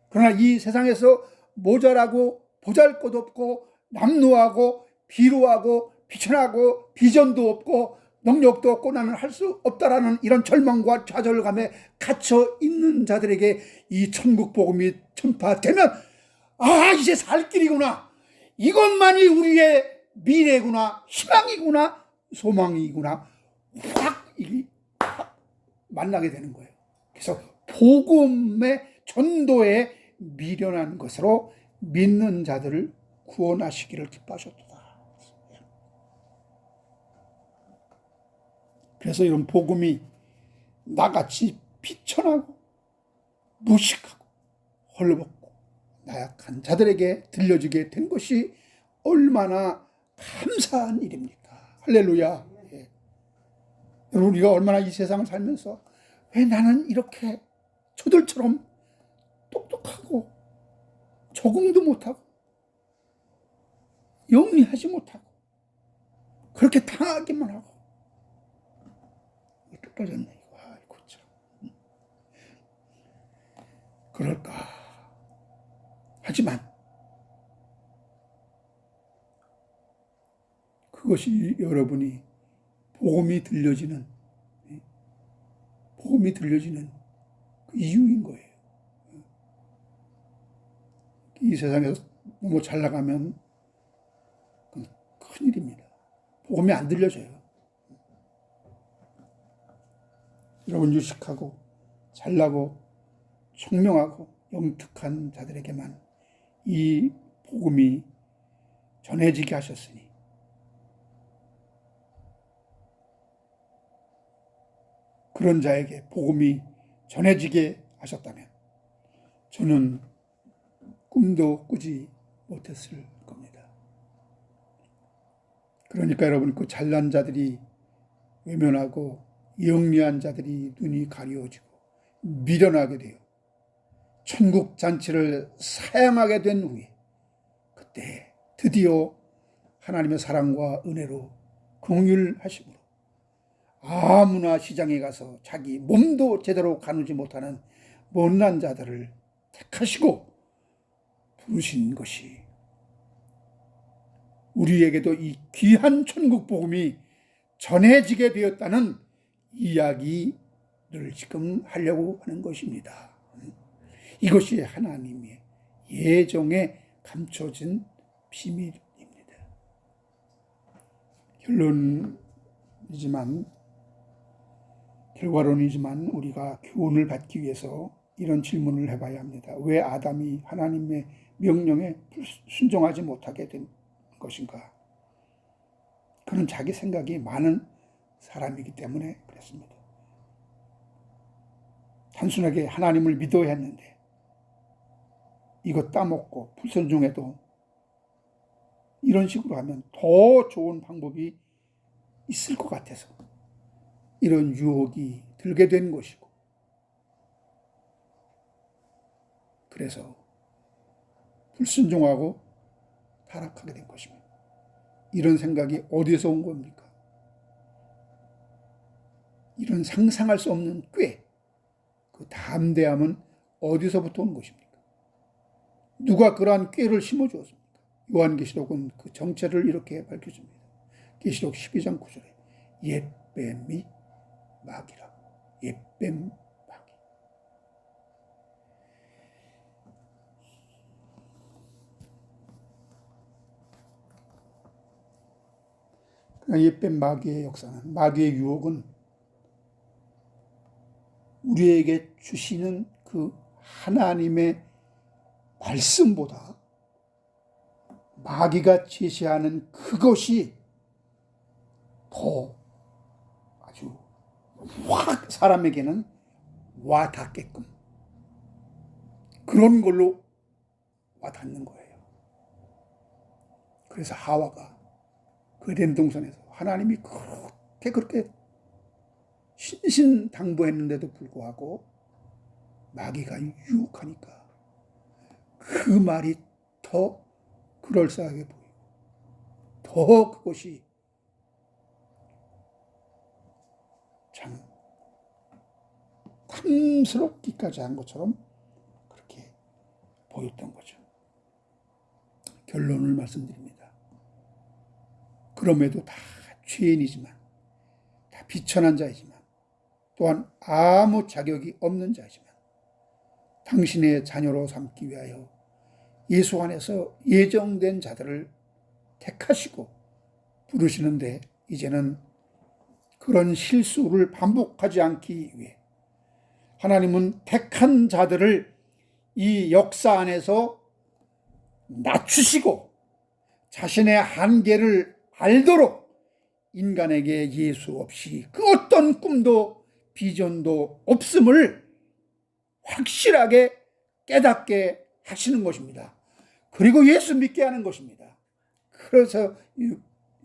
그러나 이 세상에서 모자라고 보잘것없고 남루하고 비루하고 비천하고 비전도 없고 능력도 없고 나는 할 수 없다라는 이런 절망과 좌절감에 갇혀 있는 자들에게 이 천국 복음이 전파되면 이제 살 길이구나, 이것만이 우리의 미래구나, 희망이구나, 소망이구나, 확 만나게 되는 거예요. 그래서 복음의 전도에 미련한 것으로 믿는 자들을 구원하시기를 기뻐하셨도다. 그래서 이런 복음이 나같이 비천하고 무식하고 헐벗고 나약한 자들에게 들려지게 된 것이 얼마나 감사한 일입니까? 할렐루야. 예. 여러분, 우리가 얼마나 이 세상을 살면서 왜 나는 이렇게 저들처럼 똑똑하고 적응도 못하고 영리하지 못하고 그렇게 당하기만 하고 떨어졌네 이거. 아이고 참. 그럴까? 하지만 그것이 여러분이 복음이 들려지는 그 이유인 거예요. 이 세상에서 너무 잘 나가면 큰일입니다. 복음이 안 들려져요. 여러분, 유식하고 잘나고 총명하고 영특한 자들에게만 이 복음이 전해지게 하셨으니 그런 자에게 복음이 전해지게 하셨다면 저는 꿈도 꾸지 못했을 겁니다. 그러니까 여러분, 그 잘난 자들이 외면하고 영리한 자들이 눈이 가려워지고 미련하게 되어 천국 잔치를 사양하게 된 후에 그때 드디어 하나님의 사랑과 은혜로 긍휼하심으로 아무나 시장에 가서 자기 몸도 제대로 가누지 못하는 못난 자들을 택하시고 부르신 것이 우리에게도 이 귀한 천국 복음이 전해지게 되었다는 이야기를 지금 하려고 하는 것입니다. 이것이 하나님의 예정에 감춰진 비밀입니다. 결과론이지만 우리가 교훈을 받기 위해서 이런 질문을 해봐야 합니다. 왜 아담이 하나님의 명령에 순종하지 못하게 된 것인가? 그는 자기 생각이 많은 사람이기 때문에 그랬습니다. 단순하게 하나님을 믿어야 했는데 이거 따먹고 불순종해도 이런 식으로 하면 더 좋은 방법이 있을 것 같아서 이런 유혹이 들게 된 것이고, 그래서 불순종하고 타락하게 된 것입니다. 이런 생각이 어디서 온 겁니까? 이런 상상할 수 없는 꾀, 그 담대함은 어디서부터 온 것입니까? 누가 그러한 꾀를 심어주었습니까? 요한계시록은 그 정체를 이렇게 밝혀줍니다. 계시록 12장 9절에 옛뱀이 마귀라. 옛뱀 마귀. 옛뱀 마귀의 역사는, 마귀의 유혹은 우리에게 주시는 그 하나님의 말씀보다 마귀가 제시하는 그것이 더 아주 확 사람에게는 와닿게끔 그런 걸로 와닿는 거예요. 그래서 하와가 그 에덴 동산에서 하나님이 그렇게 신신당부했는데도 불구하고 마귀가 유혹하니까 그 말이 더 그럴싸하게 보이고 더 그것이 참 탐스럽기까지 한 것처럼 그렇게 보였던 거죠. 결론을 말씀드립니다. 그럼에도 다 죄인이지만, 다 비천한 자이지만, 또한 아무 자격이 없는 자이지만 당신의 자녀로 삼기 위하여 예수 안에서 예정된 자들을 택하시고 부르시는데, 이제는 그런 실수를 반복하지 않기 위해 하나님은 택한 자들을 이 역사 안에서 낮추시고 자신의 한계를 알도록 인간에게 예수 없이 그 어떤 꿈도 비전도 없음을 확실하게 깨닫게 하시는 것입니다. 그리고 예수 믿게 하는 것입니다. 그래서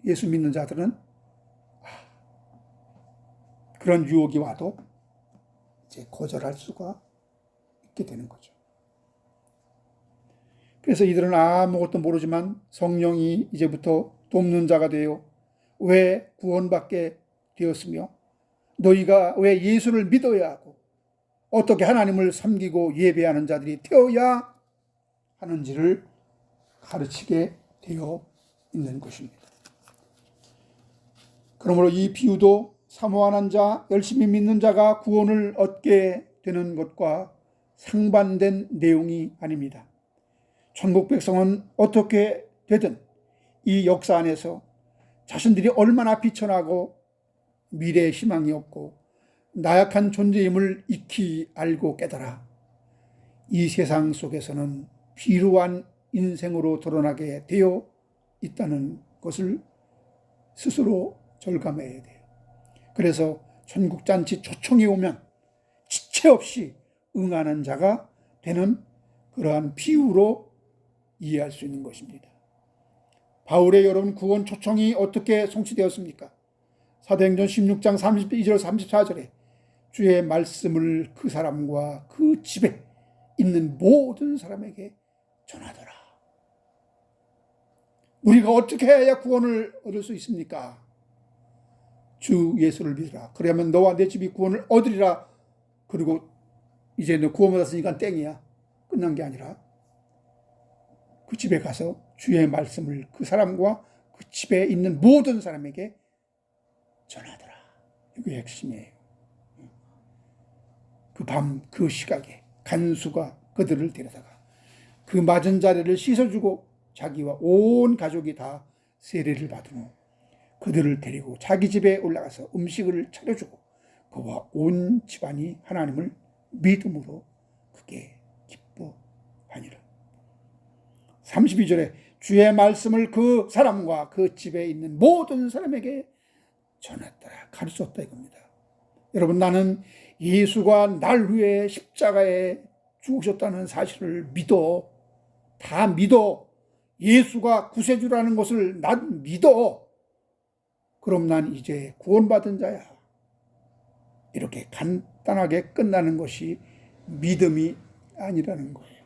예수 믿는 자들은 그런 유혹이 와도 이제 거절할 수가 있게 되는 거죠. 그래서 이들은 아무것도 모르지만 성령이 이제부터 돕는 자가 되어 왜 구원받게 되었으며 너희가 왜 예수를 믿어야 하고 어떻게 하나님을 섬기고 예배하는 자들이 되어야 하는지를 가르치게 되어 있는 것입니다. 그러므로 이 비유도 사모하는 자, 열심히 믿는 자가 구원을 얻게 되는 것과 상반된 내용이 아닙니다. 천국 백성은 어떻게 되든 이 역사 안에서 자신들이 얼마나 비천하고 미래에 희망이 없고 나약한 존재임을 익히 알고 깨달아 이 세상 속에서는 비루한 인생으로 드러나게 되어 있다는 것을 스스로 절감해야 돼요. 그래서 천국잔치 초청이 오면 지체 없이 응하는 자가 되는 그러한 비유로 이해할 수 있는 것입니다. 바울의 여러분 구원 초청이 어떻게 성취되었습니까? 사도행전 16장 32절 34절에 주의 말씀을 그 사람과 그 집에 있는 모든 사람에게 전하더라. 우리가 어떻게 해야 구원을 얻을 수 있습니까? 주 예수를 믿으라. 그러면 너와 내 집이 구원을 얻으리라. 그리고 이제 너 구원 받았으니까 땡이야. 끝난 게 아니라 그 집에 가서 주의 말씀을 그 사람과 그 집에 있는 모든 사람에게 전하더라. 이게 핵심이에요. 그 밤 그 시각에 간수가 그들을 데려다가 그 맞은 자리를 씻어주고 자기와 온 가족이 다 세례를 받은 후 그들을 데리고 자기 집에 올라가서 음식을 차려주고 그와 온 집안이 하나님을 믿음으로 크게 기뻐하니라. 32절에 주의 말씀을 그 사람과 그 집에 있는 모든 사람에게 전했더라, 가르쳤다 이겁니다. 여러분, 나는 예수가 날 위해 십자가에 죽으셨다는 사실을 믿어. 다 믿어. 예수가 구세주라는 것을 난 믿어. 그럼 난 이제 구원받은 자야. 이렇게 간단하게 끝나는 것이 믿음이 아니라는 거예요.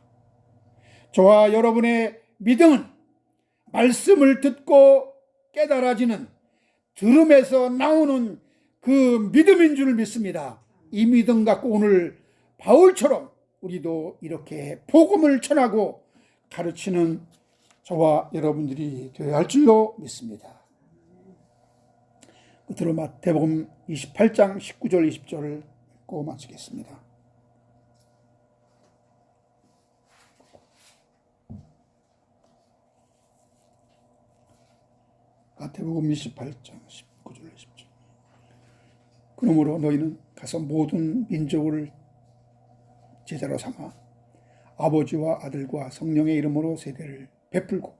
저와 여러분의 믿음은 말씀을 듣고 깨달아지는, 들음에서 나오는 그 믿음인 줄 믿습니다. 이 믿음 갖고 오늘 바울처럼 우리도 이렇게 복음을 전하고 가르치는 저와 여러분들이 되어야 할 줄로 믿습니다. 끝으로 마태복음 28장 19절 20절을 읽고 마치겠습니다. 마태복음 28장 19절 20절. 그러므로 너희는 가서 모든 민족을 제자로 삼아 아버지와 아들과 성령의 이름으로 세례를 베풀고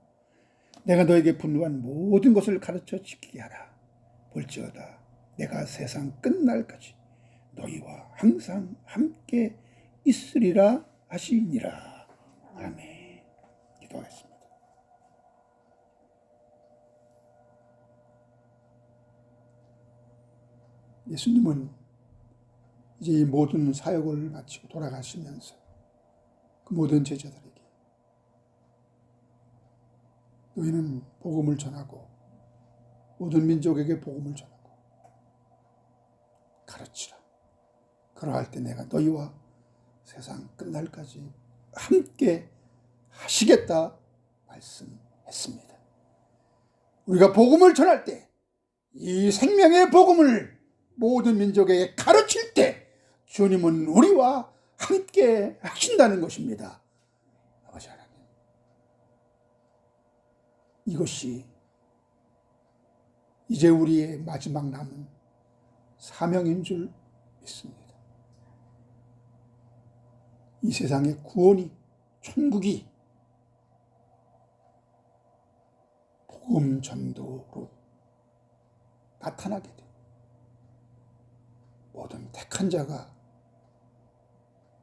내가 너에게 분부한 모든 것을 가르쳐 지키게 하라. 볼지어다 내가 세상 끝날까지 너희와 항상 함께 있으리라 하시니라. 아멘. 기도하겠습니다. 예수님은 이제 이 모든 사역을 마치고 돌아가시면서 그 모든 제자들에게 너희는 복음을 전하고 모든 민족에게 복음을 전하고 가르치라. 그러할 때 내가 너희와 세상 끝날까지 함께 하시겠다 말씀했습니다. 우리가 복음을 전할 때, 이 생명의 복음을 모든 민족에게 가르칠 때 주님은 우리와 함께 하신다는 것입니다. 아버지 하나님, 이것이 이제 우리의 마지막 남은 사명인 줄 믿습니다. 이 세상의 구원이, 천국이 복음 전도로 나타나게 돼. 모든 택한 자가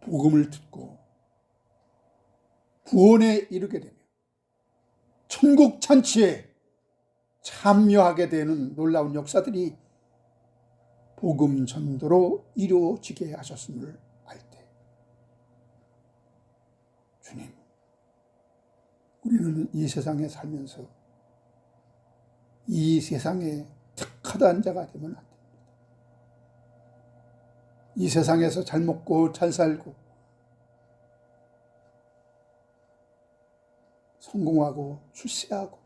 복음을 듣고 구원에 이르게 되며 천국 잔치에 참여하게 되는 놀라운 역사들이 복음 전도로 이루어지게 하셨음을 알 때, 주님, 우리는 이 세상에 살면서 이 세상에 특화된 자가 되면 안 됩니다. 이 세상에서 잘 먹고 잘 살고 성공하고 출세하고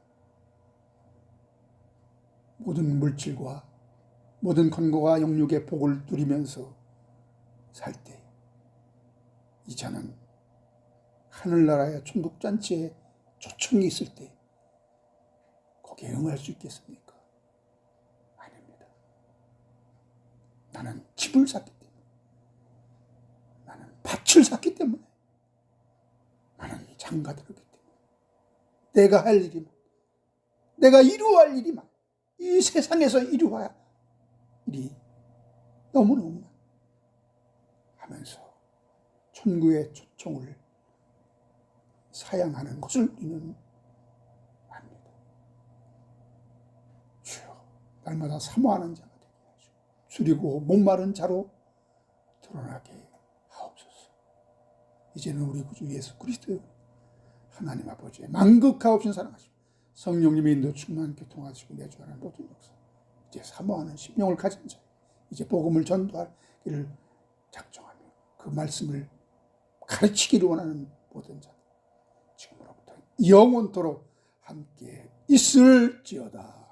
모든 물질과 모든 건강과 영육의 복을 누리면서 살 때, 이제는 하늘나라의 천국잔치에 초청이 있을 때 거기에 응할 수 있겠습니까? 아닙니다. 나는 집을 샀기 때문에, 나는 밭을 샀기 때문에, 나는 장가들었기 때문에, 내가 할 일이만, 내가 이루어야 할 일이만, 이 세상에서 이루어야 일이 너무너무 하면서 천국의 초청을 사양하는 것을 우리는 압니다. 주여, 날마다 사모하는 자가 되게 하시고 줄이고 목마른 자로 드러나게 하옵소서. 이제는 우리 구주 예수 그리스도의 하나님 아버지의 만극하옵신 사랑하시고 성령님의 인도 충만 교통하시고 내주하는 모든 역사, 이제 사모하는 심령을 가진 자, 이제 복음을 전도할 길을 작정하며 그 말씀을 가르치기를 원하는 모든 자, 지금으로부터 영원토록 함께 있을지어다.